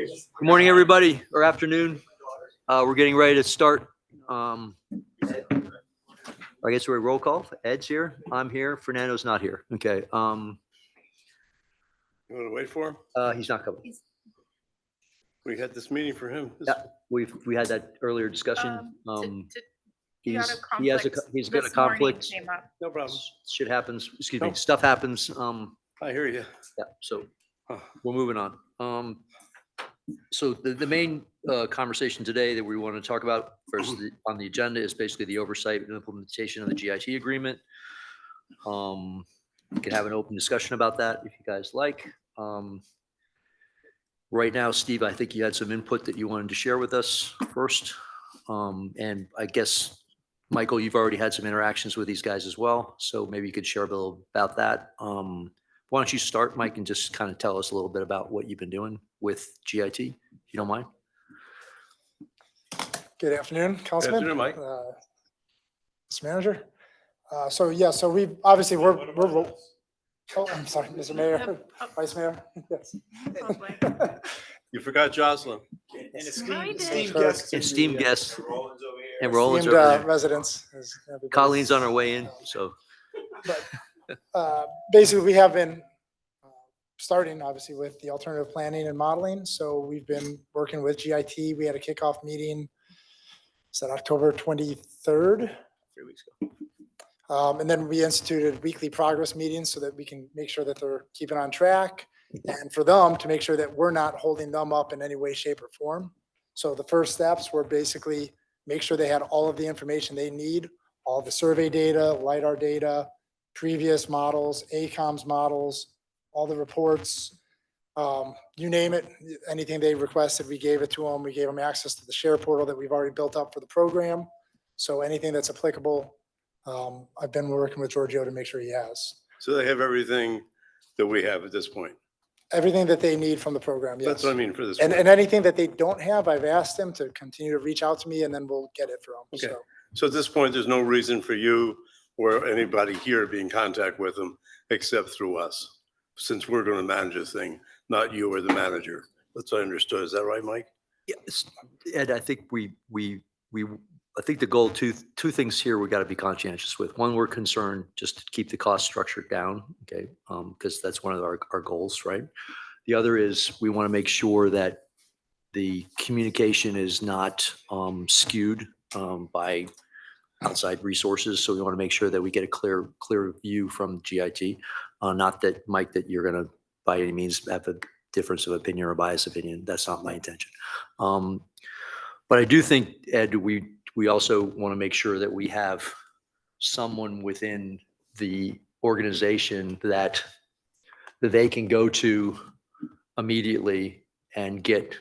Good morning, everybody, or afternoon. We're getting ready to start. I guess we're roll call. Ed's here. I'm here. Fernando's not here. Okay. You want to wait for him? He's not coming. We had this meeting for him. Yeah, we had that earlier discussion. He's got a conflict. No problem. Shit happens. Excuse me. No. Stuff happens. I hear you. Yeah. So we're moving on. So the main conversation today that we want to talk about first on the agenda is basically the oversight and implementation of the GIT agreement. We can have an open discussion about that if you guys like. Right now, Steve, I think you had some input that you wanted to share with us first. And I guess, Michael, you've already had some interactions with these guys as well. So maybe you could share a little about that. Why don't you start, Mike, and just kind of tell us a little bit about what you've been doing with GIT, if you don't mind. Good afternoon, Councilman. Good afternoon, Mike. Mr. Manager. So we obviously we're oh, I'm sorry, Mr. Mayor, Vice Mayor. Yes. You forgot Jocelyn. And esteemed guests. And Roland's Esteemed, over there. residents. Colleen's on her way in, so. Basically, we have been starting obviously with the alternative planning and modeling. So we've been working with GIT. We had a kickoff meeting. Is that October 23rd? 3 weeks ago. And then we instituted weekly progress meetings so that we can make sure that they're keeping on track, and for them to make sure that we're not holding them up in any way, shape, or form. So the first steps were basically make sure they had all of the information they need, all the survey data, LiDAR data, previous models, ACOMS models, all the reports, you name it, anything they requested, we gave it to them. We gave them access to the share portal that we've already built up for the program. So anything that's applicable, I've been working with Giorgio to make sure he has. So they have everything that we have at this point. Everything that they need from the program, yes. That's what I mean for this. And anything that they don't have, I've asked them to continue to reach out to me, and then we'll get it for them. Okay. So So at this point, there's no reason for you or anybody here to be in contact with them except through us, since we're going to manage this thing, not you or the manager. That's what I understood. Is that right, Mike? Yes, Ed, I think I think the goal, two things here we got to be conscientious with. One, we're concerned just to keep the cost structure down, okay? Because that's one of our goals, right? The other is we want to make sure that the communication is not skewed by outside resources. So we want to make sure that we get a clear view from GIT. Not that, Mike, that you're going to by any means have a difference of opinion or biased opinion. That's not my intention. But I do think, Ed, we also want to make sure that we have someone within the organization that they can go to immediately and get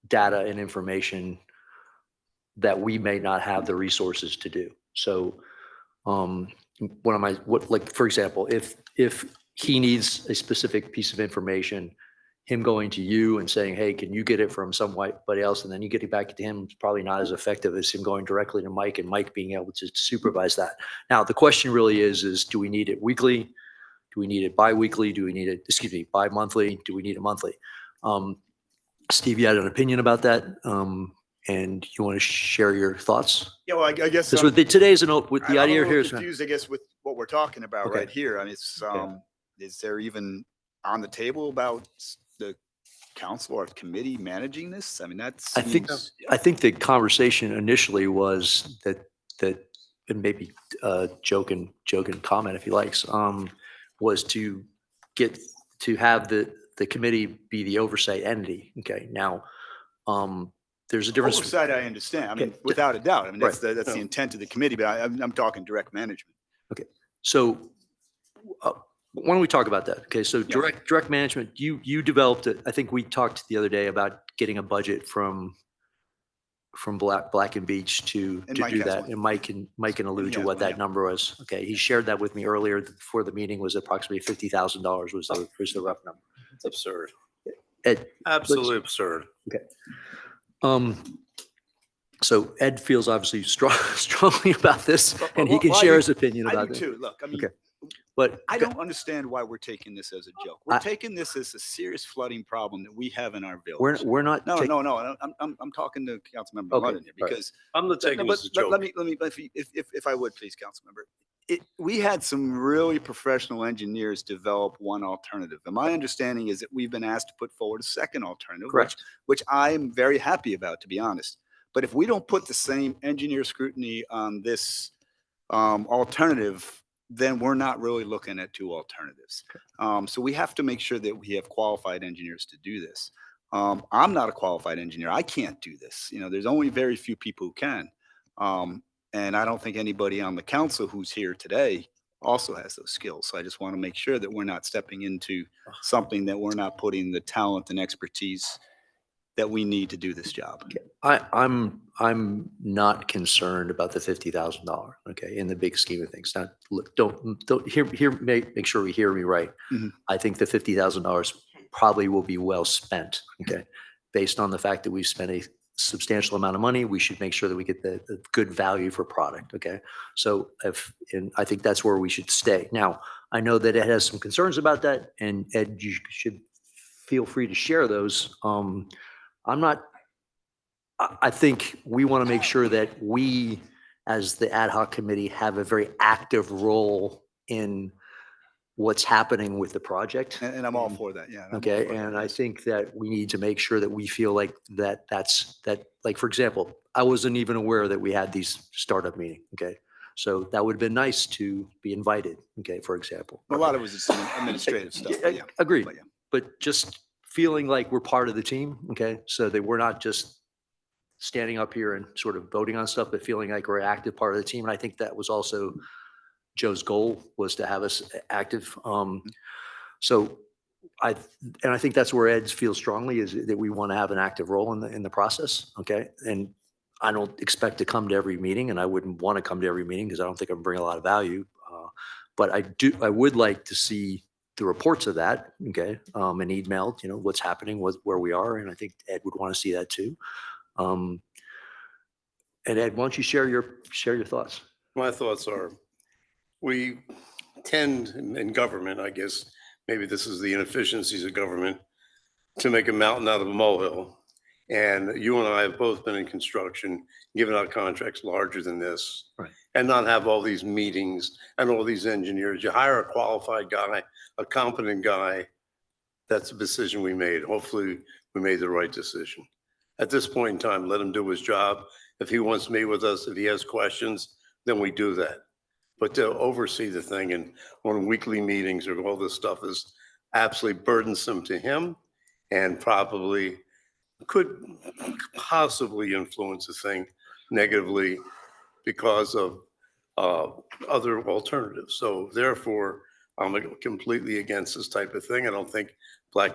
data and information that we may not have the resources to do. So for example, if he needs a specific piece of information, him going to you and saying, hey, can you get it from somebody else? And then you get it back to him, it's probably not as effective as him going directly to Mike and Mike being able to supervise that. Now, the question really is do we need it weekly? Do we need it bi-weekly? Do we need it, bi-monthly? Do we need it monthly? Steve, you had an opinion about that? And you want to share your thoughts? Yeah, well, I guess today's with the idea here is confused, I guess, with what we're talking about Okay. right here. I mean, it's is there even on the table about the council or committee managing this? I mean, that's I think the conversation initially was that and maybe Joe can comment if he likes, was to have the committee be the oversight entity. Okay, now there's a difference. oversight. I understand. I mean, Okay. without a doubt. I mean, that's Right. the intent of the committee. But I'm talking direct management. Okay, so why don't we talk about that? Okay, so direct management. You developed it. I think we talked the other day about getting a budget from Black and Beach to And Mike do has that, one. and Mike can allude He to has what one, that yeah. number was. Okay, he shared that with me earlier before the meeting. Was approximately $50,000 was the rough number. It's absurd. Ed, Absolutely absurd. So Ed feels obviously strongly about this, But and he can well, share his opinion I about do it. too. Look, I mean, Okay. But I don't understand why we're taking this as a joke. We're I- taking this as a serious flooding problem that we have in our we're, village. we're not. No, taking- no, no. I'm talking to Councilmember Okay, London here all right. because I'm not taking this as a joke. let me, if I would, please, Councilmember. We had some really professional engineers develop one alternative. And my understanding is that we've been asked to put forward a second alternative, Correct. which I'm very happy about, to be honest. But if we don't put the same engineer scrutiny on this alternative, then we're not really looking at two alternatives. So we have to make sure that we have qualified engineers to do this. I'm not a qualified engineer. I can't do this. There's only very few people who can. And I don't think anybody on the council who's here today also has those skills. So I just want to make sure that we're not stepping into something that we're not putting the talent and expertise that we need to do this job. I'm not concerned about the $50,000. Okay, in the big scheme of things. Now, look, don't make sure we hear me right. Mhm. I think the $50,000 probably will be well spent. Okay, based on the fact that we've spent a substantial amount of money, we should make sure that we get the good value for product. Okay, so and I think that's where we should stay. Now, I know that Ed has some concerns about that, and Ed, you should feel free to share those. I think we want to make sure that we, as the ad hoc committee, have a very active role in what's happening with the project. And I'm all for that. Yeah. I'm all Okay, for that, and I yes. think that we need to make sure that we feel like like, for example, I wasn't even aware that we had these startup meeting. Okay, so that would have been nice to be invited. Okay, for example. A lot of it was some administrative stuff. But yeah. Agreed. But yeah. But just feeling like we're part of the team, okay? So that we're not just standing up here and sort of voting on stuff, but feeling like we're an active part of the team. And I think that was also Joe's goal, was to have us active. So I think that's where Ed feels strongly, is that we want to have an active role in the process, okay? And I don't expect to come to every meeting, and I wouldn't want to come to every meeting because I don't think I'm bringing a lot of value. But I would like to see the reports of that, okay, and emailed, what's happening, where we are, and I think Ed would want to see that too. And Ed, why don't you share your thoughts? My thoughts are, we tend in government, I guess, maybe this is the inefficiencies of government, to make a mountain out of a molehill. And you and I have both been in construction, given out contracts larger than this. Right. And not have all these meetings and all these engineers. You hire a qualified guy, a competent guy. That's a decision we made. Hopefully, we made the right decision. At this point in time, let him do his job. If he wants to meet with us, if he has questions, then we do that. But to oversee the thing and on weekly meetings or all this stuff is absolutely burdensome to him, and probably could possibly influence the thing negatively because of other alternatives. So therefore, I'm completely against this type of thing. I don't think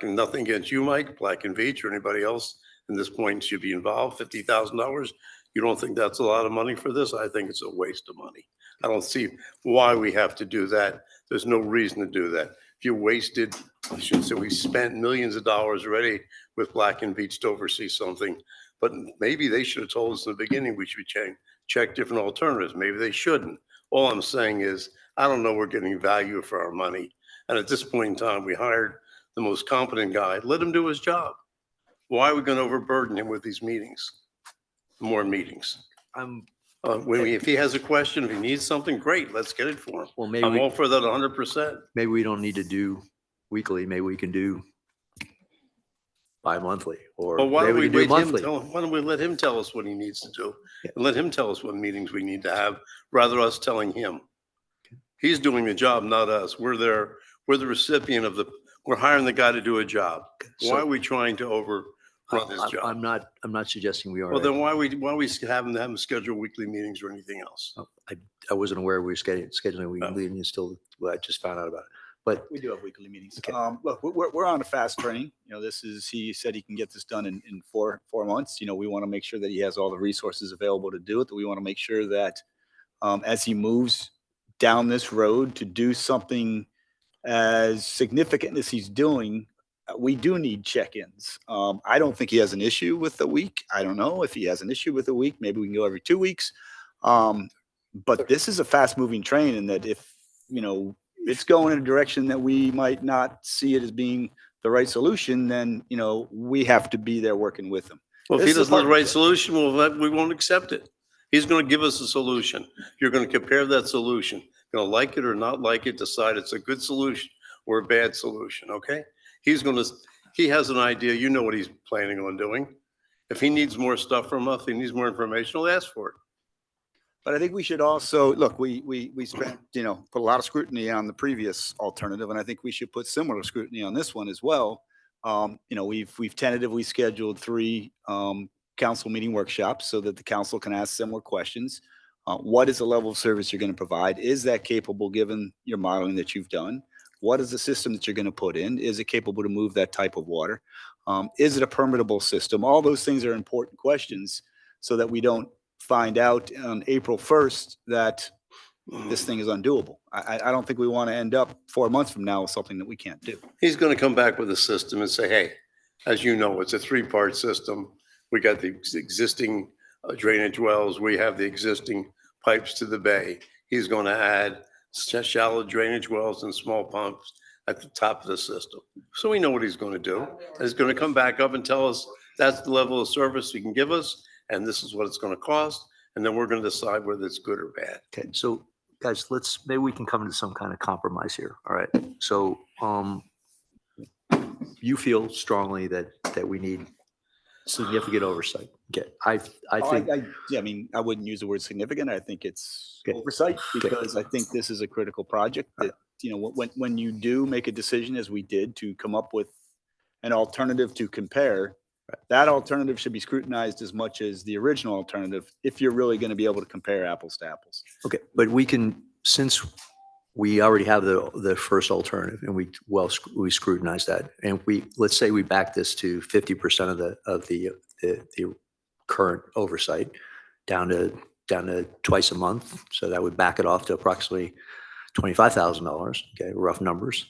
nothing against you, Mike, Black and Veatch, or anybody else in this point should be involved. $50,000. You don't think that's a lot of money for this? I think it's a waste of money. I don't see why we have to do that. There's no reason to do that. If you wasted, I shouldn't say, we spent millions of dollars already with Black and Veatch to oversee something, but maybe they should have told us in the beginning we should check different alternatives. Maybe they shouldn't. All I'm saying is, I don't know we're getting value for our money. And at this point in time, we hired the most competent guy. Let him do his job. Why are we going to overburden him with these meetings? More meetings. If he has a question, if he needs something, great, let's get it for him. Well, I'm all for that 100%. maybe we don't need to do weekly. Maybe we can do bi-monthly, or Well, why maybe don't we we can do wait him, monthly. why don't we let him tell us what he needs to do? Yeah. And let him tell us what meetings we need to have, rather us telling him. He's doing the job, not us. We're the recipient of we're hiring the guy to do a job. So- Why are we trying to overrun his job? I'm not suggesting we are. Well, then why we have him schedule weekly meetings or anything else? I wasn't aware we were scheduling weekly Oh. meetings I just found out about it. But We do have weekly meetings. Okay. Look, we're on a fast train. He said he can get this done in 4 months. We want to make sure that he has all the resources available to do it. That we want to make sure that as he moves down this road to do something as significant as he's doing, we do need check-ins. I don't think he has an issue with a week. I don't know if he has an issue with a week. Maybe we can go every 2 weeks. But this is a fast-moving train, and that if it's going in a direction that we might not see it as being the right solution, then, we have to be there working with them. Well, if he This is a doesn't have the right partnership. solution, we won't accept it. He's going to give us a solution. You're going to compare that solution. Going to like it or not like it, decide it's a good solution or a bad solution, okay? He has an idea, you know what he's planning on doing. If he needs more stuff from us, he needs more information, he'll ask for it. But I think we should also, look, we spent, put a lot of scrutiny on the previous alternative, and I think we should put similar scrutiny on this one as well. We've tentatively scheduled 3 council meeting workshops so that the council can ask similar questions. What is the level of service you're going to provide? Is that capable given your modeling that you've done? What is the system that you're going to put in? Is it capable to move that type of water? Is it a permittable system? All those things are important questions so that we don't find out on April 1st that this thing is undoable. I don't think we want to end up 4 months from now with something that we can't do. He's going to come back with a system and say, hey, as you know, it's a 3-part system. We got the existing drainage wells. We have the existing pipes to the bay. He's going to add shallow drainage wells and small pumps at the top of the system. So we know what he's going to do. And he's going to come back up and tell us that's the level of service he can give us, and this is what it's going to cost. And then we're going to decide whether it's good or bad. Okay, so guys, maybe we can come to some kind of compromise here. All right. So you feel strongly that we need significant oversight. Okay. I think I wouldn't use the word significant. I think it's Okay. oversight because I think this is a critical project that, when you do make a decision as we did to come up with an alternative to compare, that alternative should be scrutinized as much as the original alternative if you're really going to be able to compare apples to apples. okay, but we can, since we already have the first alternative and we scrutinize that, and let's say we back this to 50% of the current oversight down to twice a month. So that would back it off to approximately $25,000. Okay, rough numbers.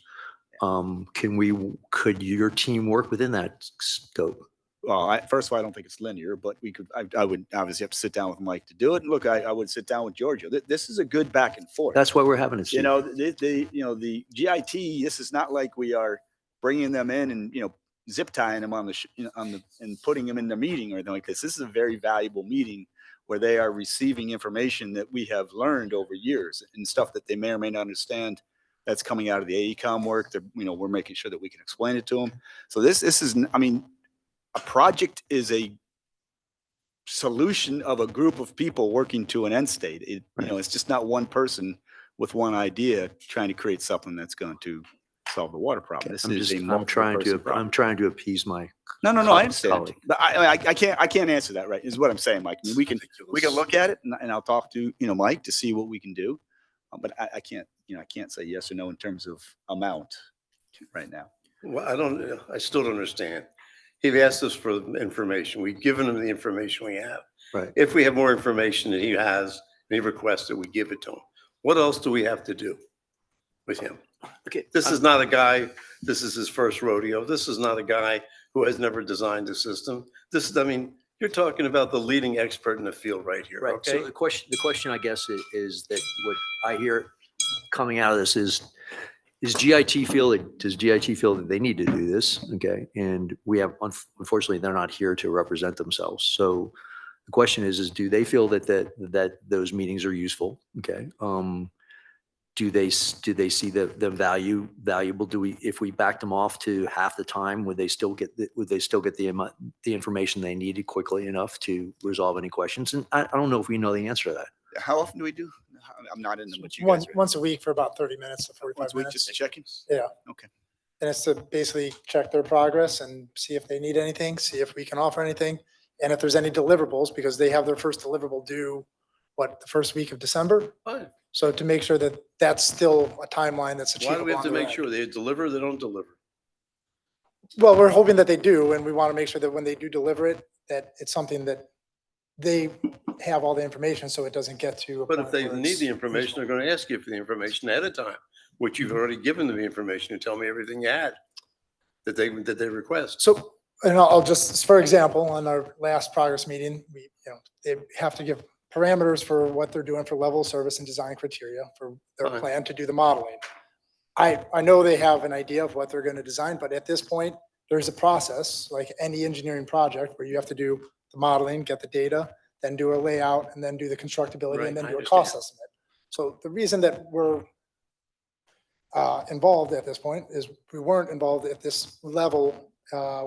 Could your team work within that scope? Well, first of all, I don't think it's linear, but I would obviously have to sit down with Mike to do it. And look, I would sit down with Giorgio. This is a good back and forth. That's why we're having it. Steve. The GIT, this is not like we are bringing them in and, zip tying them and putting them in the meeting or anything like this. This is a very valuable meeting where they are receiving information that we have learned over years and stuff that they may or may not understand that's coming out of the AECOM work. We're making sure that we can explain it to them. So this is, a project is a solution of a group of people working to an end state. It's just not one person with one idea trying to create something that's going to solve the water problem. This is I'm trying to appease my. No, I understand. But I can't answer that, right? Is what I'm saying, Mike. We can look at it and I'll talk to, Mike to see what we can do. But I can't say yes or no in terms of amount right now. Well, I still don't understand. He asked us for information. We've given him the information we have. Right. If we have more information that he has and he requests it, we give it to him. What else do we have to do with him? Okay. This is not a guy, this is his first rodeo. This is not a guy who has never designed a system. You're talking about the leading expert in the field right here. Right. Okay. So the question I guess is that what I hear coming out of this is does GIT feel that they need to do this? Okay. And unfortunately, they're not here to represent themselves. So the question is do they feel that those meetings are useful? Okay. Do they see the valuable? If we backed them off to half the time, would they still get the information they needed quickly enough to resolve any questions? And I don't know if we know the answer to that. How often do we do? I'm not in what you guys are. Once a week for about 30 minutes to 45 Once a week, minutes. just checking? Yeah. Okay. And it's to basically check their progress and see if they need anything, see if we can offer anything. And if there's any deliverables, because they have their first deliverable due, the first week of December? Fine. So to make sure that that's still a timeline that's Why achievable. do we have to on their make end. sure they deliver or they don't deliver? Well, we're hoping that they do, and we want to make sure that when they do deliver it, that it's something that they have all the information so it doesn't get to. But if they need the information, they're going to ask you for the information ahead of time, which you've already given them the information to tell me everything you had that they request. So, and I'll just, for example, on our last progress meeting, they have to give parameters for what they're doing for level of service and design criteria for their Fine. plan to do the modeling. I know they have an idea of what they're going to design, but at this point, there's a process, like any engineering project, where you have to do the modeling, get the data, then do a layout, and then do the constructibility, Right, and then I do a cost understand. estimate. So the reason that we're involved at this point is we weren't involved at this level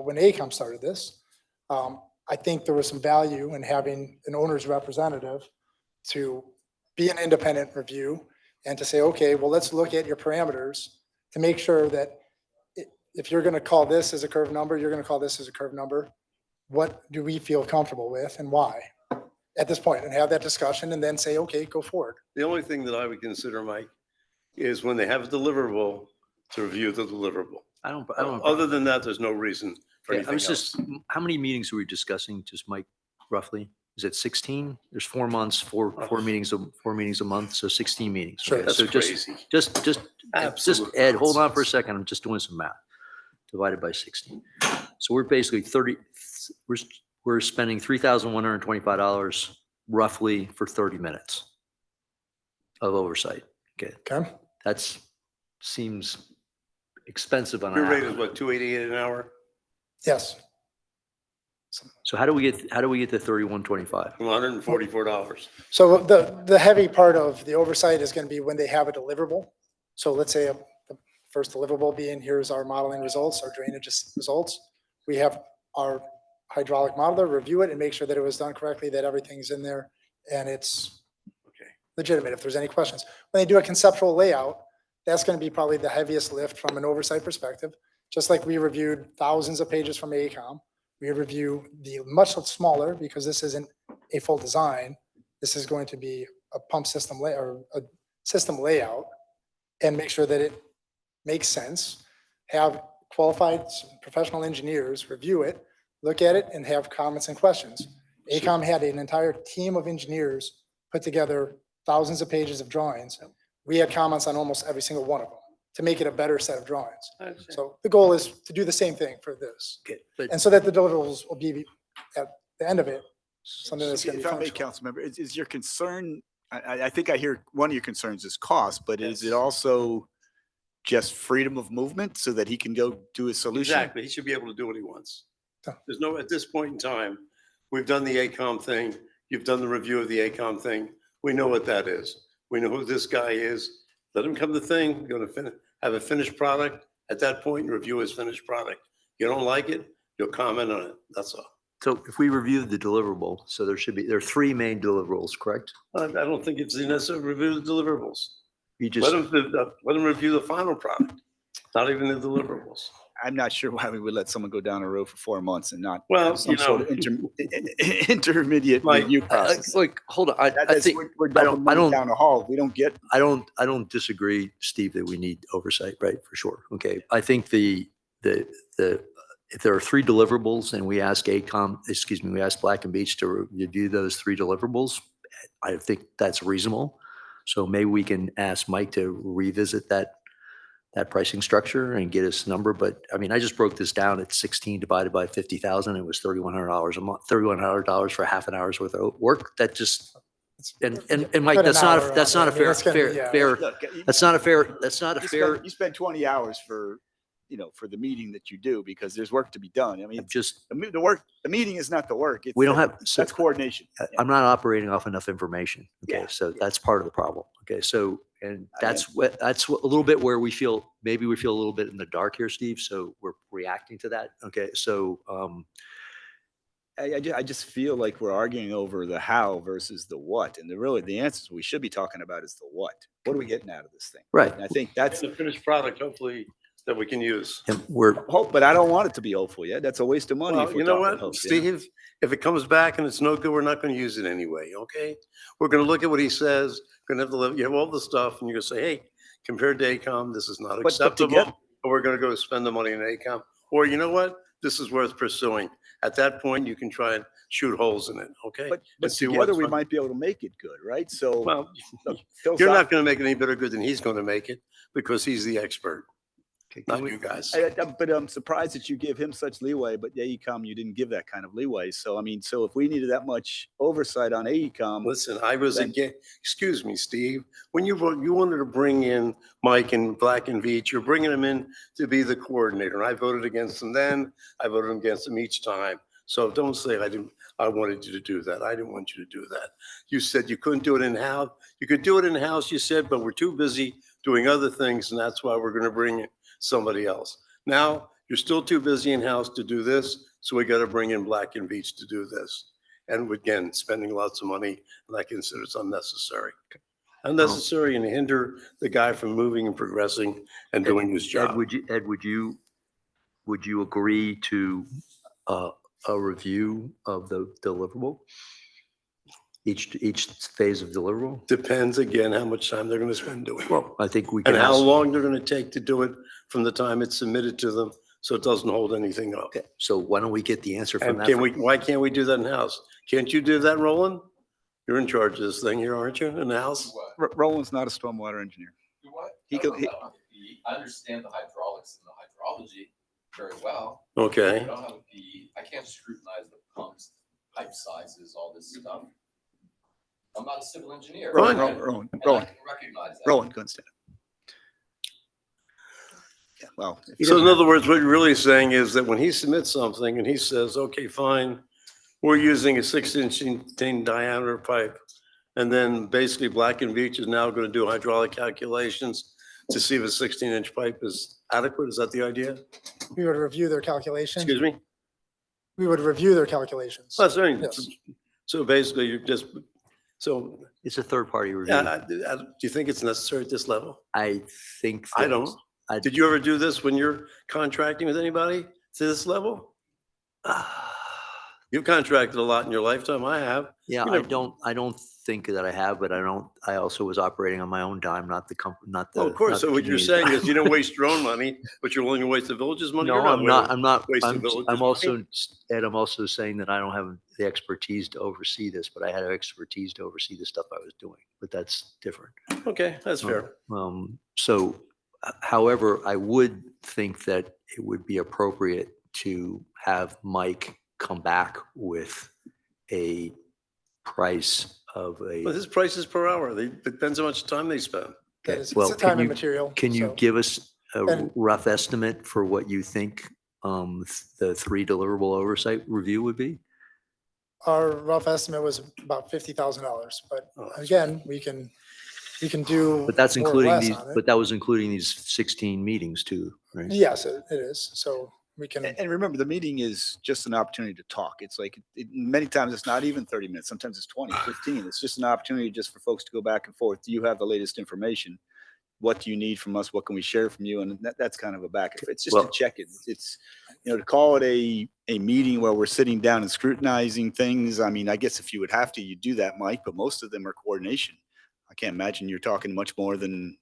when AECOM started this. I think there was some value in having an owner's representative to be an independent review and to say, okay, well, let's look at your parameters to make sure that if you're going to call this as a curve number, you're going to call this as a curve number. What do we feel comfortable with and why at this point, and have that discussion and then say, okay, go forward. The only thing that I would consider, Mike, is when they have a deliverable, to review the deliverable. I don't have a Other problem. than that, there's no reason for Yeah, I anything was else. just, how many meetings are we discussing, just Mike, roughly? Is it 16? There's 4 months, four meetings, 4 meetings a month, so 16 meetings. Sure. Okay, That's so crazy. just Absolute Ed, hold on for a nonsense. second. I'm just doing some math. Divided by 16. So we're basically 30, we're spending $3,125 roughly for 30 minutes of oversight. Okay, Okay. that's, seems expensive on Your rate is average. what, 288 an hour? Yes. So how do we get to 3125? $144. So the heavy part of the oversight is going to be when they have a deliverable. So let's say the first deliverable being, here's our modeling results, our drainage results. We have our hydraulic modeler review it and make sure that it was done correctly, that everything's in there and it's Okay. legitimate if there's any questions. When they do a conceptual layout, that's going to be probably the heaviest lift from an oversight perspective. Just like we reviewed thousands of pages from AECOM, we review the much smaller, because this isn't a full design. This is going to be a pump system or a system layout, and make sure that it makes sense. Have qualified professional engineers review it, look at it, and have comments and questions. AECOM had an entire team of engineers put together thousands of pages of drawings. We had comments on almost every single one of them to make it a better set of drawings. So the goal is to do the same thing for this. Okay, but And so that the deliverables will be at the end of it, something that's going to If be I may, functional. council member, is your concern, I think I hear one of your concerns is cost, but is it Yes. also just freedom of movement so that he can go do his solution? Exactly. He should be able to do what he wants. Yeah. There's no, at this point in time, we've done the ACOM thing. You've done the review of the ACOM thing. We know what that is. We know who this guy is. Let him come to the thing, going to have a finished product. At that point, review his finished product. You don't like it, you'll comment on it. That's all. so if we review the deliverable, so there are 3 main deliverables, correct? I don't think it's necessary to review the deliverables. You just, Let him review the final product, not even the deliverables. I'm not sure why we would let someone go down a road for 4 months and not Well, have some sort of intermediate Mike, review process. like, hold on, I That's- think, we're I dumping don't, money down the hall. We don't get, I don't disagree, Steve, that we need oversight, right, for sure. Okay, I think if there are 3 deliverables and we ask we ask Black and Beach to review those 3 deliverables, I think that's reasonable. So maybe we can ask Mike to revisit that pricing structure and get us a number. But I mean, I just broke this down at 16 divided by 50,000. It was $3,100 a month, $3,100 for half an hour's worth of work. That just, and Mike, Put an that's not hour a, that's on not it. a I mean, it's gonna be, fair, look, that's not a fair, you spend 20 hours for, for the meeting that you do because there's work to be done. I mean, just, the meeting is not the work. It's we don't the- have, so That's coordination. I'm not operating off enough information. Okay, Yeah, so yeah. that's part of the problem. Okay, so, and I that's a little bit where we feel a little bit in the dark here, Steve. So we're reacting to that. Okay, so, I just feel like we're arguing over the how versus the what. And the answers we should be talking about is the what. What are we getting out of this thing? right. And I think That's that's, the finished product, hopefully, that we can use. And we're, but I don't want it to be hopeful. Yeah, that's a waste of money. Well, if we're you know talking what, hope, you know? Steve? If it comes back and it's no good, we're not going to use it anyway, okay? We're going to look at what he says, going to have to live, you have all the stuff, and you're going to say, hey, compared to ACOM, this is not But to acceptable, get- but we're going to go spend the money in ACOM. Or you know what? This is worth pursuing. At that point, you can try and shoot holes in it, okay? But And see together what's we fun. might be able to make it good, right? So Well, look, you're not going to make it any better good than he's going to make it because he's the expert. Okay, not you guys. But I'm surprised that you give him such leeway, but AECom, you didn't give that kind of leeway. So, I mean, so if we needed that much oversight on AECom, Listen, I was Then- again, excuse me, Steve, when you wanted to bring in Mike and Black and Veatch, you're bringing him in to be the coordinator. I voted against him then. I voted against him each time. So don't say I wanted you to do that. I didn't want you to do that. You said you couldn't do it in-house. You could do it in-house, you said, but we're too busy doing other things, and that's why we're going to bring in somebody else. Now, you're still too busy in-house to do this, so we got to bring in Black and Veatch to do this. And again, spending lots of money, and I consider it's unnecessary. Unnecessary and hinder the guy from moving and progressing and doing his Ed, job. would you agree to a review of the deliverable? Each phase of deliverable? Depends again how much time they're going to spend doing it. Well, I think we can And how ask. long they're going to take to do it from the time it's submitted to them, so it doesn't hold anything up. Okay, so why don't we get the answer from And that? why can't we do that in-house? Can't you do that, Roland? You're in charge of this thing here, aren't you, in-house? Roland's not a stormwater engineer. Do what? He I could- don't know, I don't have a PE. I understand the hydraulics and the hydrology very well. I Okay. don't have a PE. I can't scrutinize the pumps, pipe sizes, all this stuff. I'm not a civil engineer. Roland, and- Roland, and I Roland. can recognize that. Roland, go and stand. Yeah, well, So in other words, what you're really saying is that when he submits something and he says, okay, fine, we're using a 6-inch diameter pipe. And then basically Black and Veatch is now going to do hydraulic calculations to see if a 16-inch pipe is adequate. Is that the idea? We would review their calculations. Excuse me? We would review their calculations. That's right. Yes. So basically you're just, so It's a third-party review. do you think it's necessary at this level? I think. I that- don't. I- Did you ever do this when you're contracting with anybody to this level? You've contracted a lot in your lifetime. I have. Yeah, You I know- don't think that I have, but I also was operating on my own dime, not the company, not the. Well, of course. not So the what you're community saying dime. is you don't waste your own money, but you're willing to waste the village's money. No, You're I'm not, willing- I'm not, waste the I'm village's money. also, Ed, I'm also saying that I don't have the expertise to oversee this, but I had expertise to oversee the stuff I was doing, but that's different. Okay, that's fair. So, however, I would think that it would be appropriate to have Mike come back with a price of But a, his price is per hour. Depends how much time they spend. That is, well, it's a can time and you- material. can you so- give us a And- rough estimate for what you think the 3 deliverable oversight review would be? Our rough estimate was about $50,000, but Oh, that's again, we can do. But that's more or including less these, on it. but that was including these 16 meetings too, right? Yes, it is. So we can, and remember, the meeting is just an opportunity to talk. It's like, many times it's not even 30 minutes. Sometimes it's 20, 15. It's just an opportunity just for folks to go back and forth. Do you have the latest information? What do you need from us? What can we share from you? And that's kind of a back. It's just a Well- check-in. It's, to call it a meeting where we're sitting down and scrutinizing things. I mean, I guess if you would have to, you do that, Mike, but most of them are coordination. I can't imagine you're talking much more than,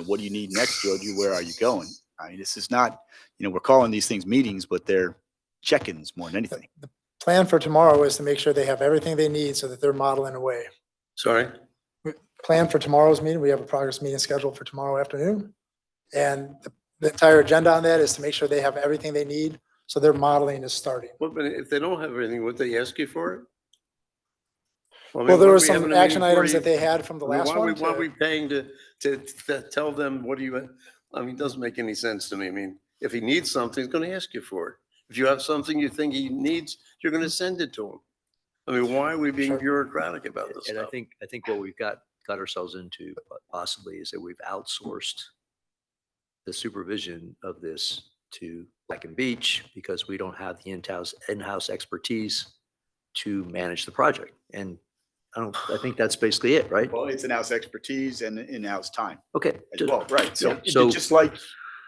what do you need next, George? Where are you going? I mean, this is not, we're calling these things meetings, but they're check-ins more than anything. the plan for tomorrow is to make sure they have everything they need so that they're modeling away. Sorry? Plan for tomorrow's meeting, we have a progress meeting scheduled for tomorrow afternoon. And the entire agenda on that is to make sure they have everything they need, so their modeling is starting. Well, but if they don't have everything, would they ask you for it? I mean, Well, there why were are we some having a action meeting for items you? that they had from the I mean, last why are we- one. Why are we to- paying to tell them, what do you, I mean, it doesn't make any sense to me. I mean, if he needs something, he's going to ask you for it. If you have something you think he needs, you're going to send it to him. I mean, why are we being Sure. bureaucratic about this And I stuff? think what we've got ourselves into possibly is that we've outsourced the supervision of this to Black and Beach because we don't have the in-house expertise to manage the project. And I think that's basically it, right? Well, it's in-house expertise and in-house time Okay. as well, right? So, So- just like,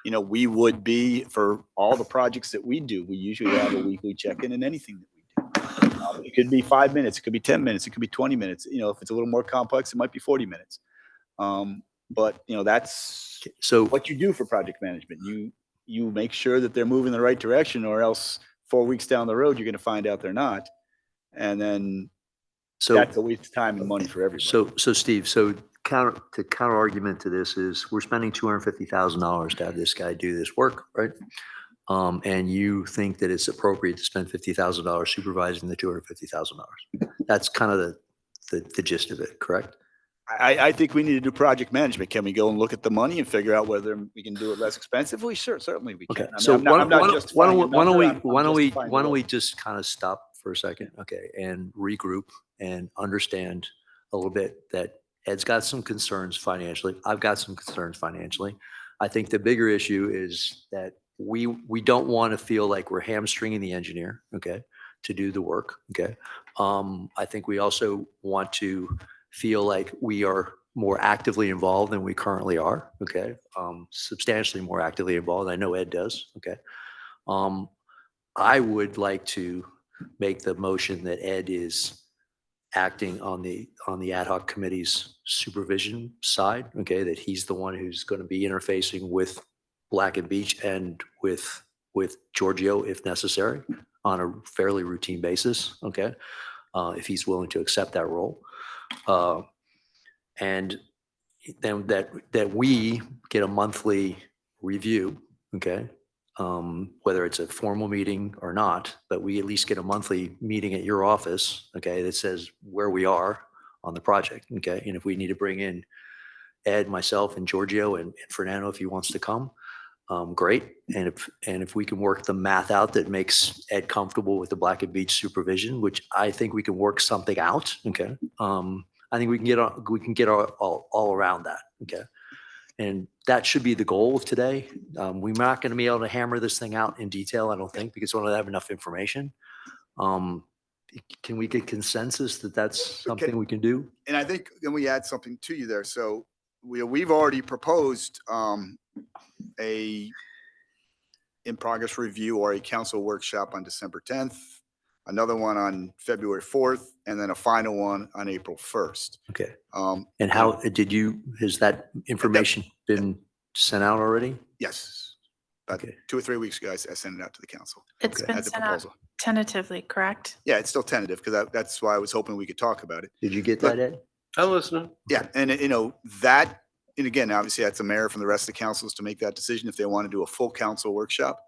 we would be for all the projects that we do, we usually have a weekly check-in in anything that we do. It could be 5 minutes, it could be 10 minutes, it could be 20 minutes. If it's a little more complex, it might be 40 minutes. But that's So, what you do for project management. You make sure that they're moving in the right direction, or else 4 weeks down the road, you're going to find out they're not. And then so, that's a waste of time and money for everybody. so Steve, so counter argument to this is we're spending $250,000 to have this guy do this work, right? And you think that it's appropriate to spend $50,000 supervising the $250,000. That's kind of the gist of it, correct? I think we need to do project management. Can we go and look at the money and figure out whether we can do it less expensively? Sure, certainly we can. Okay, I mean, so I'm not justifying a why don't number, we, I'm why don't we, justifying why the don't we goal. just kind of stop for a second, okay, and regroup and understand a little bit that Ed's got some concerns financially. I've got some concerns financially. I think the bigger issue is that we don't want to feel like we're hamstringing the engineer, okay, to do the work, okay. I think we also want to feel like we are more actively involved than we currently are, okay? Substantially more actively involved. I know Ed does, okay? I would like to make the motion that Ed is acting on the ad hoc committee's supervision side, okay? That he's the one who's going to be interfacing with Black and Beach and with Giorgio if necessary on a fairly routine basis, okay? If he's willing to accept that role. And then that we get a monthly review, okay? Whether it's a formal meeting or not, but we at least get a monthly meeting at your office, okay, that says where we are on the project, okay? And if we need to bring in Ed, myself, and Giorgio and Fernando if he wants to come, great. And if we can work the math out that makes Ed comfortable with the Black and Beach supervision, which I think we can work something out, okay? I think we can get all around that, okay? And that should be the goal of today. We're not going to be able to hammer this thing out in detail, I don't think, because we don't have enough information. Can we get consensus that that's something we can do? And I think, then we add something to you there. So we've already proposed a in-progress review or a council workshop on December 10th, another one on February 4th, and then a final one on April 1st. Okay. And how has that information been sent out already? Yes. About Okay. 2 or 3 weeks ago, I sent it out to the council. It's Okay. been As a sent out proposal. tentatively, correct? Yeah, it's still tentative because that's why I was hoping we could talk about it. Did you get But- that, Ed? I'm listening. Yeah, and that, and again, obviously that's a mayor from the rest of the councils to make that decision if they want to do a full council workshop.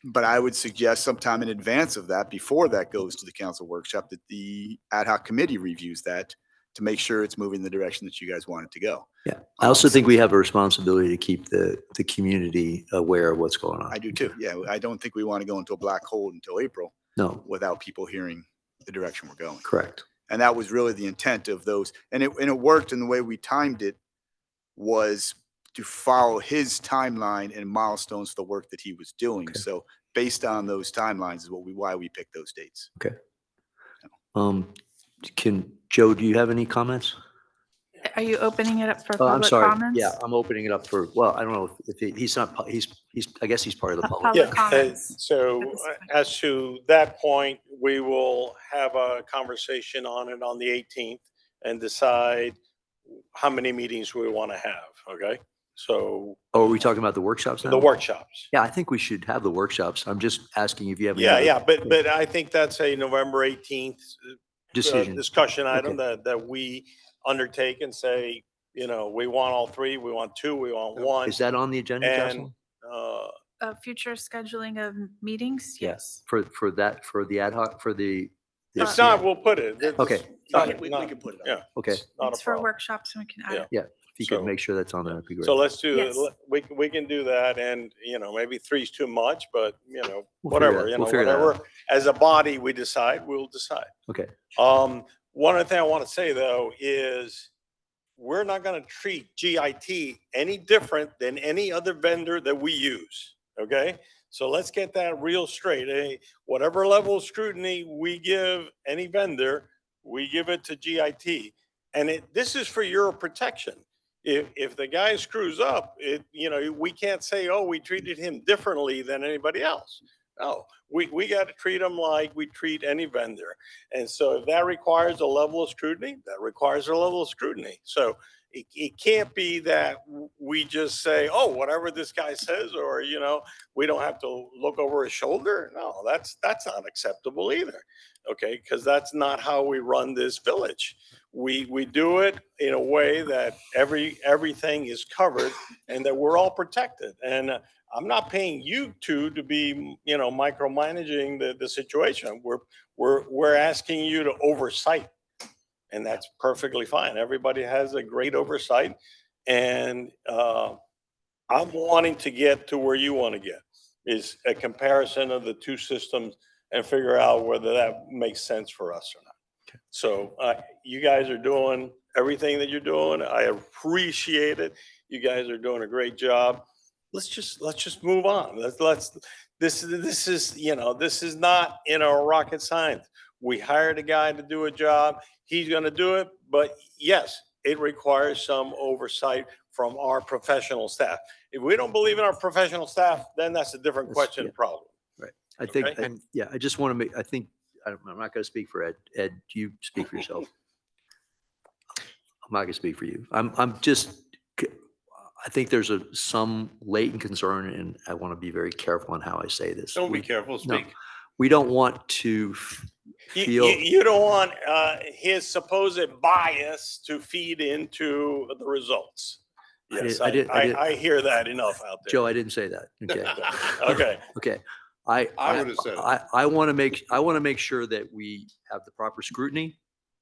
But I would suggest sometime in advance of that, before that goes to the council workshop, that the ad hoc committee reviews that to make sure it's moving the direction that you guys want it to go. Yeah. I also think we have a responsibility to keep the community aware of what's going on. I do too. Yeah, I don't think we want to go into a black hole until April No, without people hearing the direction we're going. correct. And that was really the intent of those. And it worked, and the way we timed it was to follow his timeline and milestones for the work that he was doing. Okay. So based on those timelines is why we picked those dates. Joe, do you have any comments? Are you opening it up for Oh, I'm public sorry. comments? Yeah, I'm opening it up for, well, I don't know if he's not, I guess he's part of the A public. public Yeah, comments. so At this point. as to that point, we will have a conversation on it on the 18th and decide how many meetings we want to have, okay? So Oh, are we talking about the workshops now? the workshops. Yeah, I think we should have the workshops. I'm just asking if you have. any Yeah, other yeah, but I think that's a November 18th Decision. discussion item Okay. that we undertake and say, we want all three, we want two, we want one. Is that on the agenda, And Jocelyn? Future scheduling of meetings? Yes. For the ad hoc, for the. if not, we'll put it. It's Okay. not- We not- can put it on. Yeah, Okay, not It's a for problem. workshops and we can add Yeah. it. if you could So- make sure that's on there, that'd be great. So let's do, Yes. we can do that, and, maybe three's too much, but, We'll figure whatever, that- we'll figure that out. whatever. As a body, we decide, we'll decide. Okay, One other thing I want to say, though, is we're not going to treat GIT any different than any other vendor that we use, okay? So let's get that real straight. Whatever level of scrutiny we give any vendor, we give it to GIT. And this is for your protection. If the guy screws up, we can't say, oh, we treated him differently than anybody else. No, we got to treat them like we treat any vendor. And so if that requires a level of scrutiny, that requires a level of scrutiny. So, it can't be that we just say, oh, whatever this guy says, or, you know, we don't have to look over his shoulder. No, that's not acceptable either. Okay, because that's not how we run this village. We do it in a way that everything is covered and that we're all protected. And I'm not paying you two to be, you know, micromanaging the situation. We're asking you to oversight, and that's perfectly fine. Everybody has a great oversight, and I'm wanting to get to where you want to get, is a comparison of the two systems and figure out whether that makes sense for us or not. So you guys are doing everything that you're doing. I appreciate it. You guys are doing a great job. Let's just move on. This is, you know, this is not, you know, rocket science. We hired a guy to do a job. He's going to do it. But yes, it requires some oversight from our professional staff. If we don't believe in our professional staff, then that's a different That's- question yeah. problem. I think, Okay. yeah, I just want to make, I think, I'm not going to speak for Ed. Ed, you speak for yourself. I'm not going to speak for you. I'm just, I think there's some latent concern, and I want to be very careful on how I say this. Don't be careful, no. speak. We don't want to feel. You don't want his supposed bias to feed into the results. Yes, I hear that enough out there. Joe, I didn't say that. Okay. Okay. Okay. I would have said it. I want to make sure that we have the proper scrutiny.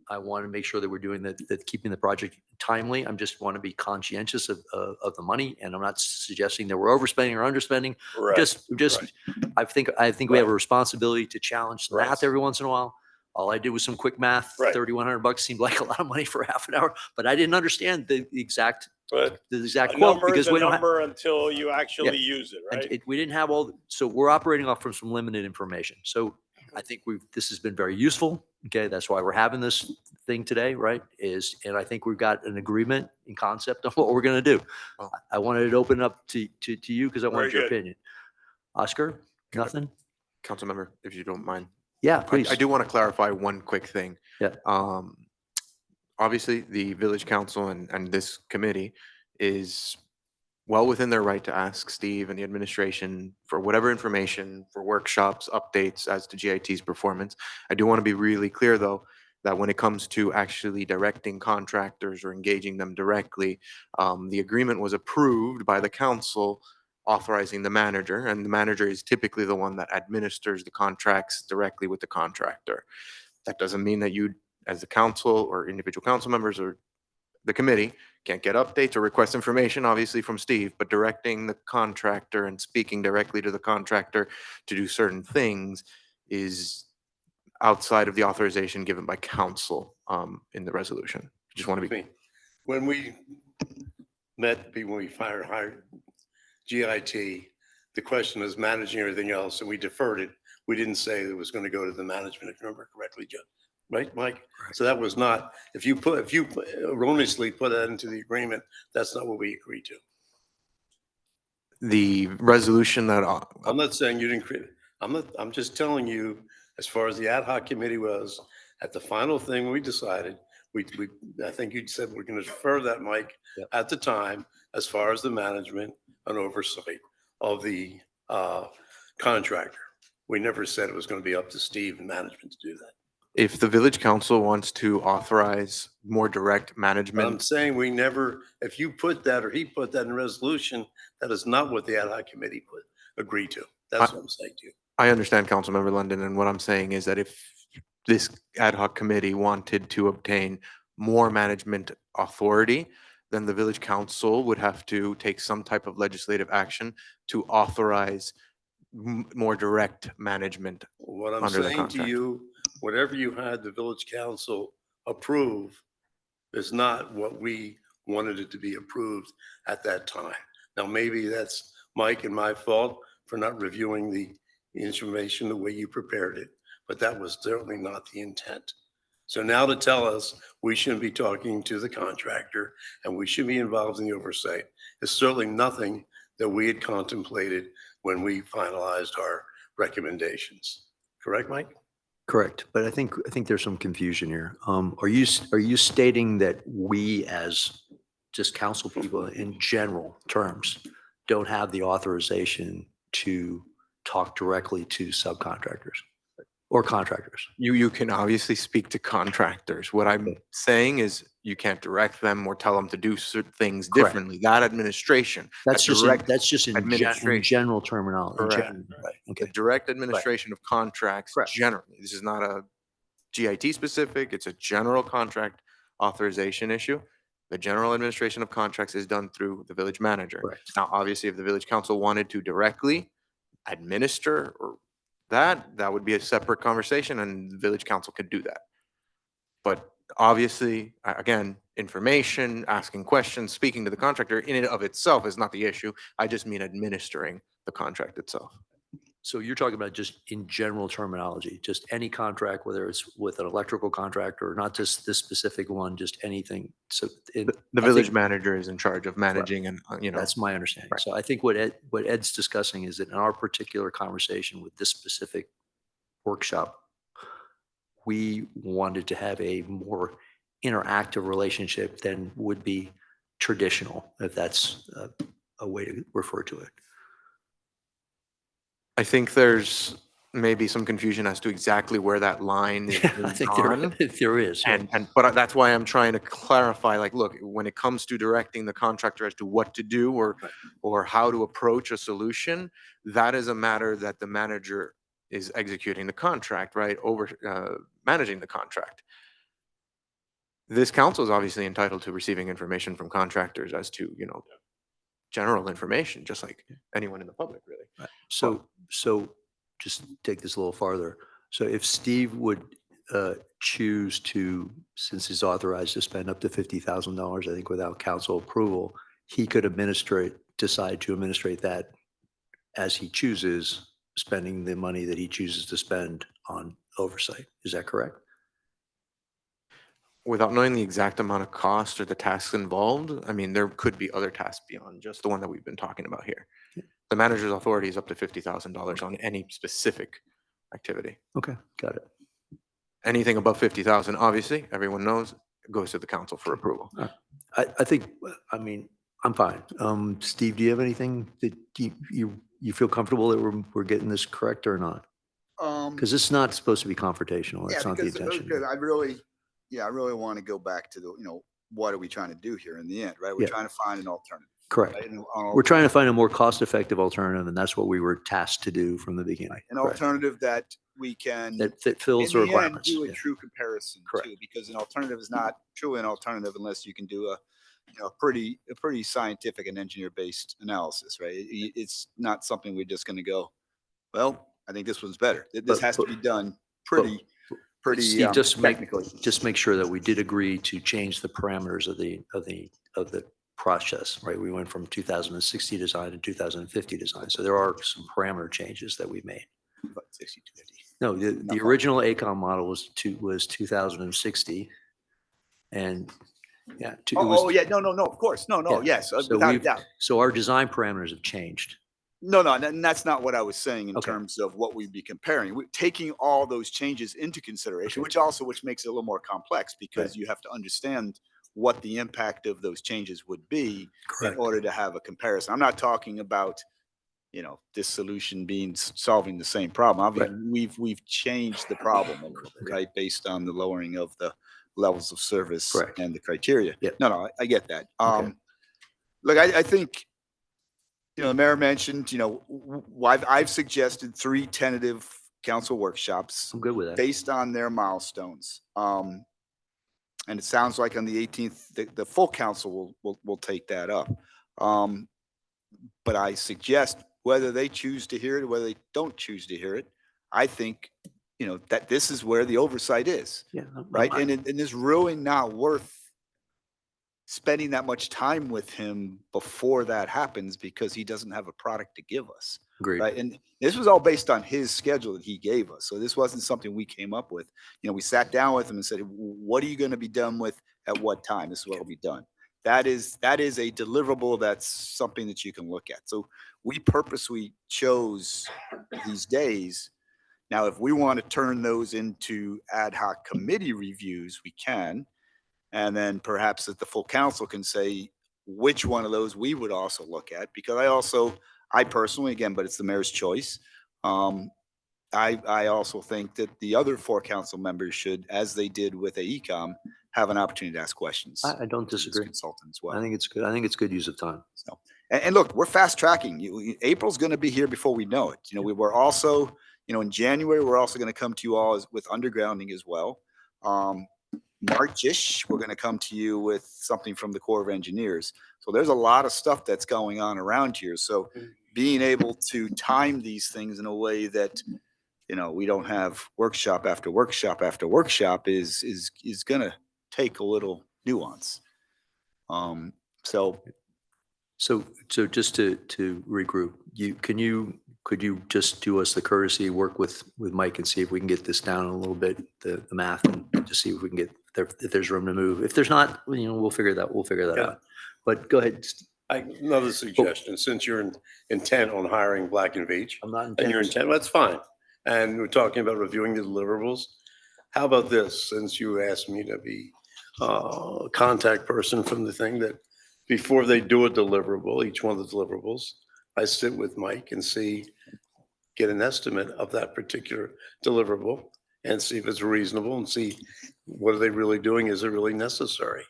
I want to make sure that we're doing that, keeping the project timely. I just want to be conscientious of the money, and I'm not suggesting that we're overspending or underspending. Right. Just, Right. I think we have a responsibility to challenge the Right. math every once in a while. All I did was some quick math. Right. $3,100 seemed like a lot of money for half an hour, but I didn't understand the exact But quote number because is we a don't have. number until you actually use it, And right? we didn't have so we're operating off from some limited information. So I think this has been very useful. Okay. That's why we're having this thing today, right? And I think we've got an agreement in concept on what we're going to do. Well- I wanted to open up to you because I wanted Very your good. opinion. Oscar, Can I- nothing? Council member, if you don't mind. Yeah, I please. do want to clarify one quick thing. Yeah. Obviously, the village council and this committee is well within their right to ask Steve and the administration for whatever information, for workshops, updates as to GIT's performance. I do want to be really clear, though, that when it comes to actually directing contractors or engaging them directly, the agreement was approved by the council authorizing the manager, and the manager is typically the one that administers the contracts directly with the contractor. That doesn't mean that you, as the council or individual council members or the committee, can't get updates or request information, obviously, from Steve, but directing the contractor and speaking directly to the contractor to do certain things is outside of the authorization given by council in the resolution. Just want to be. When we met, when we hired GIT, the question was managing everything else, and we deferred it. We didn't say it was going to go to the management, if you remember correctly, Joe. Right, Mike? So that was not, if you erroneously put that into the agreement, that's not what we agreed to. The resolution that, I'm not saying you didn't create, I'm just telling you, as far as the ad hoc committee was, at the final thing we decided, I think you said we're going to defer that, Mike, Yep. at the time, as far as the management and oversight of the contractor. We never said it was going to be up to Steve and management to do that. if the village council wants to authorize more direct But I'm management, saying we never, if you put that or he put that in a resolution, that is not what the ad hoc committee agreed to. That's what I'm saying to you. I understand Councilmember London, and what I'm saying is that if this ad hoc committee wanted to obtain more management authority, then the village council would have to take some type of legislative action to authorize more direct management. What I'm Under the saying to contract. you, whatever you had the village council approve is not what we wanted it to be approved at that time. Now, maybe that's Mike and my fault for not reviewing the information the way you prepared it, but that was certainly not the intent. So now to tell us we shouldn't be talking to the contractor and we should be involved in the oversight is certainly nothing that we had contemplated when we finalized our recommendations. Correct, Mike? Correct. But I think there's some confusion here. Are you stating that we as just council people in general terms don't have the authorization to talk directly to subcontractors or contractors. You can obviously speak to contractors. What I'm saying is you can't direct them or tell them to do certain things Correct. differently. That administration, That's that just, direct in administration. general terminology. in Correct. general, Right, the okay. direct administration of contracts Correct. generally. This is not a GIT specific, it's a general contract authorization issue. The general administration of contracts is done through the village manager. Correct. Now, obviously, if the village council wanted to directly administer or that would be a separate conversation and the village council could do that. But obviously, again, information, asking questions, speaking to the contractor in and of itself is not the issue. I just mean administering the contract itself. So you're talking about just in general terminology, just any contract, whether it's with an electrical contractor or not just this specific one, just anything. So The I village think manager is in charge of managing and, that's my understanding. Right. So I think what Ed's discussing is that in our particular conversation with this specific workshop, we wanted to have a more interactive relationship than would be traditional, if that's a way to refer to it. I think there's maybe some confusion as to exactly where that line is I think drawn. there is. yeah. But that's why I'm trying to clarify, like, look, when it comes to directing the contractor as to what to do or how to approach a solution, that is a matter that the manager is executing the contract, right? Managing the contract. This council is obviously entitled to receiving information from contractors as to, general information, just like anyone in the public, really. Right. So just take this a little farther. So if Steve would choose to, since he's authorized to spend up to $50,000, I think without council approval, he could decide to administrate that as he chooses, spending the money that he chooses to spend on oversight. Is that correct? Without knowing the exact amount of cost or the tasks involved, I mean, there could be other tasks beyond just the one that we've been talking about here. The manager's authority is up to $50,000 on any specific activity. Okay, got it. Anything above 50,000, obviously, everyone knows, goes to the council for approval. I think, I mean, I'm fine. Steve, do you have anything that you feel comfortable that we're getting this correct or not? Because it's not supposed to be confrontational. That's not the intention. Because I really want to go back to what are we trying to do here in the end, right? We're Yeah. trying to find an alternative. Correct. Right? We're trying to find a more cost-effective alternative, and that's what we were tasked to do from the beginning. An Correct. alternative that we can, That fills the in the end, requirements. do a Yeah. true comparison Correct. too, because an alternative is not truly an alternative unless you can do a pretty scientific and engineer-based analysis, right? It's not something we're just going to go, well, I think this one's better. This has to be done pretty Steve, technically. just make sure that we did agree to change the parameters of the process, right? We went from 2060 design to 2050 design. So there are some parameter changes that we made. But 60 to 50. No, the original ACOM model was 2060. And yeah. Yeah, no, of course. No, Yeah. yes, So without a doubt. So our design parameters have changed. No, and that's not what I was saying in Okay. terms of what we'd be comparing. We're taking all those changes into consideration, Okay. which makes it a little more complex because Right. you have to understand what the impact of those changes would be in order to have a comparison. I'm not talking about, this solution solving the same problem. Obviously, we've changed the problem a little bit, right, based on the lowering of the levels of service Correct. and the criteria. Yeah. No, I get that. Okay. Look, I think, the mayor mentioned, I've suggested 3 tentative council workshops I'm good with that. based on their milestones. And it sounds like on the 18th, the full council will take that up. But I suggest whether they choose to hear it or whether they don't choose to hear it, I think, that this is where the oversight is, Yeah. right? And it's really not worth spending that much time with him before that happens because he doesn't have a product to give us. Agreed. Right. And this was all based on his schedule that he gave us. So this wasn't something we came up with. We sat down with him and said, what are you going to be done with at what time? This is what will be done. That is a deliverable. That's something that you can look at. So we purposely chose these days. Now, if we want to turn those into ad hoc committee reviews, we can. And then perhaps that the full council can say, which one of those we would also look at, because I personally, again, but it's the mayor's choice. I also think that the other 4 council members should, as they did with AECom, have an opportunity to ask questions. I don't to this disagree. Consultant as I well. think it's good. I think it's good use of time. So, and look, we're fast tracking. April's going to be here before we know it. We were also, in January, we're also going to come to you all with undergrounding as well. March-ish, we're going to come to you with something from the Corps of Engineers. So there's a lot of stuff that's going on around here. So being able to time these things in a way that, we don't have workshop after workshop after workshop is going to take a little nuance. So just to regroup, could you just do us the courtesy, work with Mike and see if we can get this down a little bit, the math, and just see if we can get there, if there's room to move. If there's not, we'll figure that Yeah. out. But go ahead. Another suggestion, since you're intent on hiring Black and Veatch, I'm not and you're intent. intent, that's fine. And we're talking about reviewing the deliverables. How about this, since you asked me to be a contact person from the thing, that before they do a deliverable, each one of the deliverables, I sit with Mike and get an estimate of that particular deliverable and see if it's reasonable and see what are they really doing? Is it really necessary?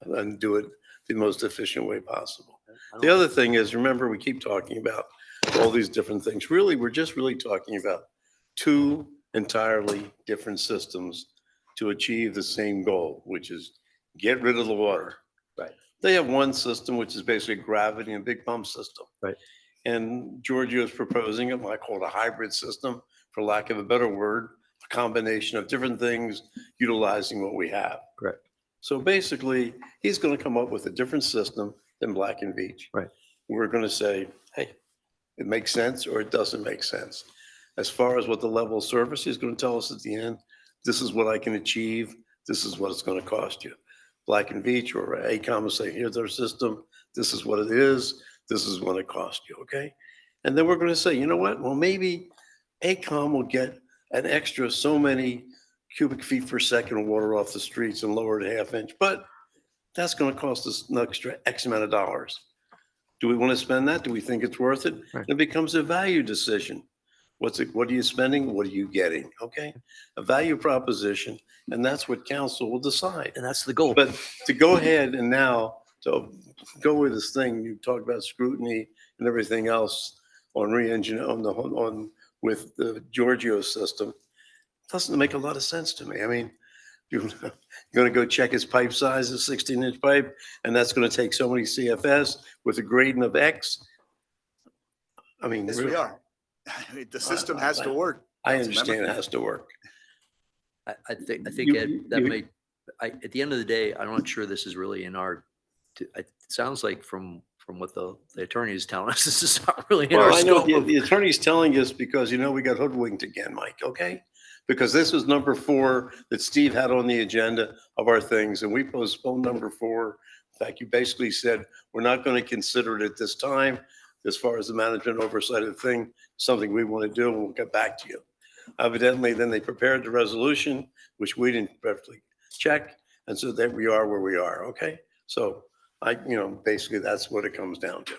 And do it the most efficient way possible. The other thing is, remember, we keep talking about all these different things. Really, we're just really talking about 2 entirely different systems to achieve the same goal, which is get rid of the water. Right. They have one system, which is basically gravity and big pump system. Right. And Giorgio is proposing it, I call it a hybrid system, for lack of a better word, a combination of different things utilizing what we have. Correct. So basically, he's going to come up with a different system than Black and Veatch. Right. We're going to say, hey, it makes sense or it doesn't make sense. As far as what the level of service, he's going to tell us at the end, this is what I can achieve. This is what it's going to cost you. Black and Veatch or AECom will say, here's our system. This is what it is. This is what it cost you. Okay. And then we're going to say, you know what? Well, maybe AECom will get an extra so many cubic feet per second of water off the streets and lower it a half inch, but that's going to cost us an extra X amount of dollars. Do we want to spend that? Do we think it's worth it? Right. It becomes a value decision. What are you spending? What are you getting? Okay. A value proposition. And that's what council will decide. And that's the goal. But to go ahead and now to go with this thing, you talked about scrutiny and everything else on re-engineering with the Giorgio system. Doesn't make a lot of sense to me. I mean, you're going to go check his pipe size, a 16-inch pipe, and that's going to take so many CFS with a gradient of X. I mean, yes, really, we are. The system has to work. I understand it has to work. I think You- Ed, that you- at the end of the day, I'm not sure this is really in our, it sounds like from what the attorney is telling us, this is not really in our Well, I know scope of. the attorney's telling us because, we got hoodwinked again, Mike, okay? Because this was number 4 that Steve had on the agenda of our things, and we postponed number 4. In fact, you basically said, we're not going to consider it at this time, as far as the management oversight of the thing, something we want to do, and we'll get back to you. Evidently, then they prepared the resolution, which we didn't perfectly check, and so there we are where we are, okay? So basically that's what it comes down to.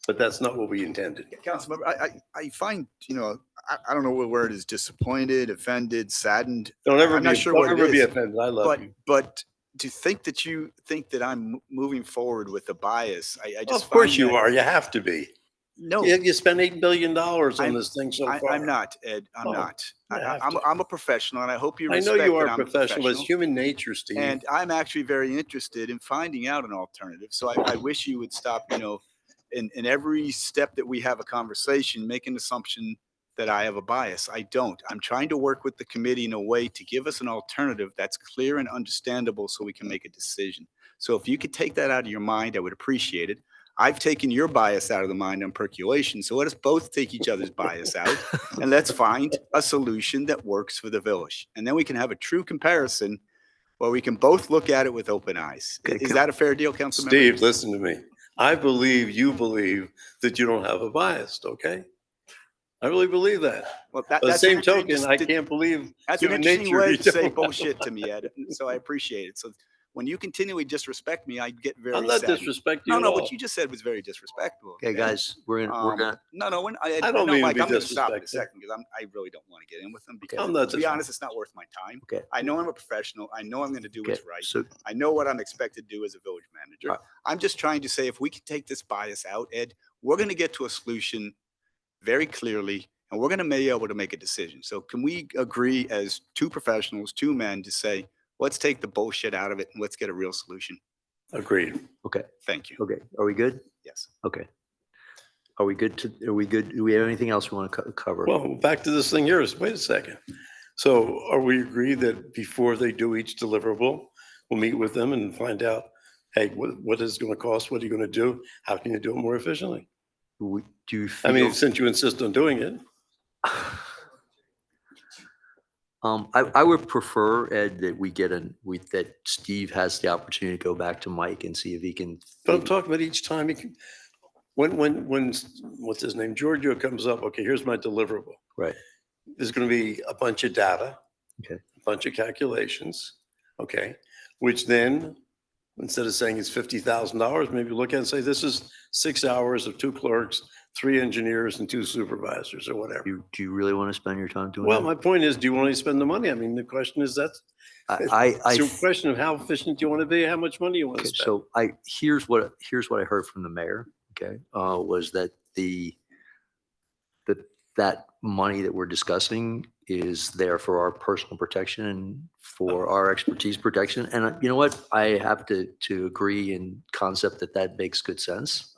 But that's not what we intended. Councilmember, I find, I don't know what word is, disappointed, offended, saddened. Don't ever I'm not sure what it be is, offended. I love you. But to think that you think that I'm moving forward with a bias, I just. Of course find you that- are. You have to be. No, You spent $8 billion on I'm- this thing so far. I'm not, Ed. I'm Oh, not. you have I'm, to. I'm a professional, and I hope you I know respect you are that a I'm a professional, but it's professional. human nature, Steve. And I'm actually very interested in finding out an alternative. So I wish you would stop, in every step that we have a conversation, make an assumption that I have a bias. I don't. I'm trying to work with the committee in a way to give us an alternative that's clear and understandable so we can make a decision. So if you could take that out of your mind, I would appreciate it. I've taken your bias out of the mind on percolation. So let us both take each other's bias out and let's find a solution that works for the village. And then we can have a true comparison where we can both look at it with open eyes. Okay, Is that a fair deal, Councilmember? Steve, listen to me. I believe you believe that you don't have a bias, okay? I really believe that. Well, By the that's same an token, I interesting- can't believe That's an human interesting nature. way you to say don't. bullshit to me, Ed. So I appreciate it. So when you continually disrespect me, I get very I'm not sad. disrespecting you No, at no, all. what you just said was very disrespectful. Okay, guys, we're gonna, No, no, I don't no, mean to Mike, be I'm gonna stop in a disrespectful. second because I really don't want to get in with them because I'm not to be honest, it's not worth my time. okay, I know I'm a professional. I know I'm gonna do what's okay, right. so, I know what I'm expected to do as a village manager. Right. I'm just trying to say, if we can take this bias out, Ed, we're gonna get to a solution very clearly, and we're gonna be able to make a decision. So can we agree as two professionals, two men, to say, let's take the bullshit out of it and let's get a real solution? Agreed. okay, Thank you. okay, are we good? Yes. Okay. Are we good are we good? Do we have anything else we want to cover? Well, back to this thing here is, wait a second. So are we agreed that before they do each deliverable, we'll meet with them and find out, hey, what is it going to cost? What are you going to do? How can you do it more efficiently? Do you I mean, feel, since you insist on doing it, I would prefer, Ed, that that Steve has the opportunity to go back to Mike and see if he can. but I'm talking about each time, when, what's his name, Giorgio comes up, okay, here's my deliverable. Right. There's going to be a bunch of data. Okay. A bunch of calculations, okay, which then, instead of saying it's $50,000, maybe look at it and say, this is 6 hours of 2 clerks, 3 engineers and 2 supervisors or whatever. Do you really want to spend your time doing Well, that? my point is, do you want to spend the money? I mean, the question is, it's a question of how efficient you want to be, how much money you want to Okay, spend. so here's what I heard from the mayor, okay, was that that money that we're discussing is there for our personal protection and for our expertise protection. And you know what? I have to agree in concept that makes good sense.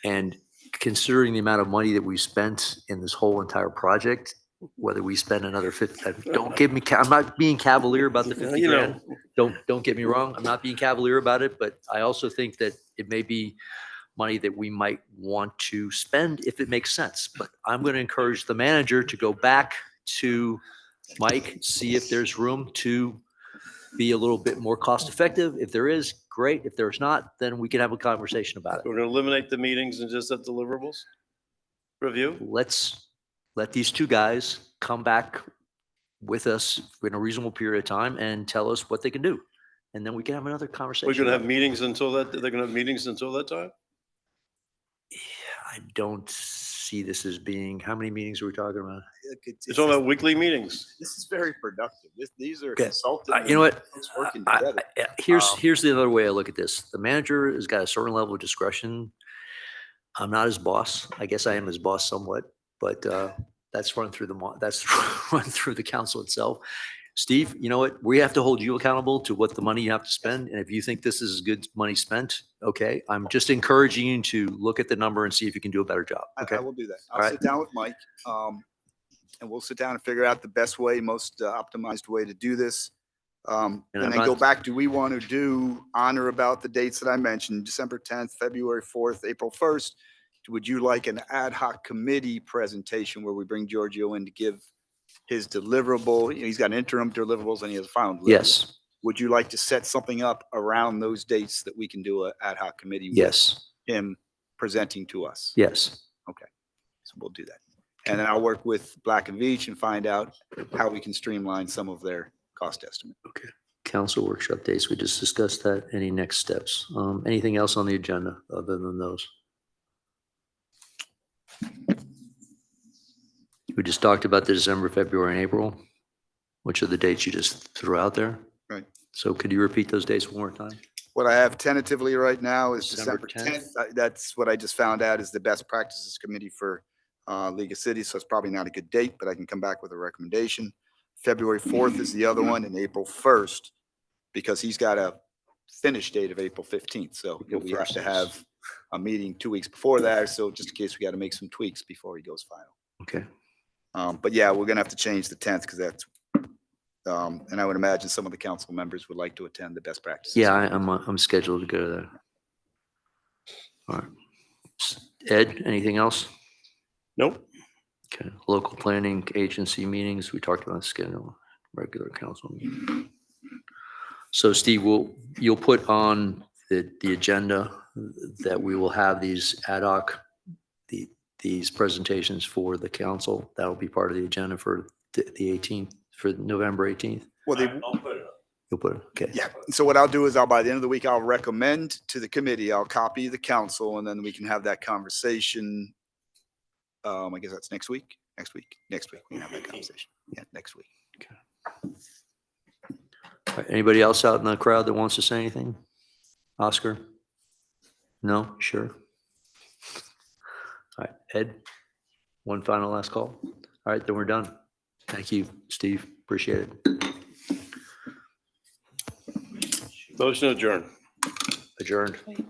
And considering the amount of money that we spent in this whole entire project, whether we spend another 50, don't give me, I'm not being cavalier about the 50 You grand. know, Don't get me wrong. I'm not being cavalier about it, but I also think that it may be money that we might want to spend if it makes sense. But I'm going to encourage the manager to go back to Mike, see if there's room to be a little bit more cost effective. If there is, great. If there's not, then we can have a conversation about it. we're going to eliminate the meetings and just have deliverables review. Let's let these two guys come back with us in a reasonable period of time and tell us what they can do. And then we can have another conversation. We're going to have about it. meetings until that, they're going to have meetings until that time? I don't see this as being, how many meetings are we talking about? You're talking about weekly meetings. This is very productive. These are Okay. consultants. You know what? Working I- together. Here's the other way I look at this. The manager has got a certain level of discretion. I'm not his boss. I guess I am his boss somewhat, but that's run through that's run through the council itself. Steve, you know what? We have to hold you accountable to what the money you have to spend. And if you think this is good money spent, okay, I'm just encouraging you to look at the number and see if you can do a better job. Okay. I will do that. All I'll right. sit down with Mike, and we'll sit down and figure out the best way, most optimized way to do this. And I'm then not- go back, do we want to do honor about the dates that I mentioned, December 10th, February 4th, April 1st? Would you like an ad hoc committee presentation where we bring Giorgio in to give his deliverable? He's got interim deliverables and he has a final deliverable. Yes, Would you like to set something up around those dates that we can do an ad hoc committee with yes, him presenting to us? yes. So we'll do that. And then I'll work with Black and Veatch and find out how we can streamline some of their cost estimate. Council workshop dates, we just discussed that. Any next steps? Anything else on the agenda other than those? We just talked about the December, February, and April, which are the dates you just threw out there. Right. So could you repeat those dates one more time? What I have tentatively right now is December December 10th. That's what I just found out is the best practices committee for League of Cities. So it's probably not a good date, but I can come back with a recommendation. February 4th is the other one and April 1st, because he's got a finish date of April 15th. So April we have 1st to is- have a meeting 2 weeks before that. So just in case we got to make some tweaks before he goes final. Okay. But yeah, we're gonna have to change the 10th because that's, and I would imagine some of the council members would like to attend the best practices. Yeah, I'm scheduled to go to that. All right. Ed, anything else? Nope. Okay, local planning agency meetings, we talked about schedule, regular council meeting. So Steve, you'll put on the agenda that we will have these ad hoc, these presentations for the council. That'll be part of the agenda for the 18th, for November 18th. Well, they, I'll put it up. You'll put it, okay. Yeah, so what I'll do is by the end of the week, I'll recommend to the committee, I'll copy the council, and then we can have that conversation. I guess that's next week, we can have that conversation. Yeah, next week. All right, anybody else out in the crowd that wants to say anything? Oscar? No, sure. All right, Ed, one final last call. All right, then we're done. Thank you, Steve. Appreciate it. Motion adjourned. Adjourned. Wait.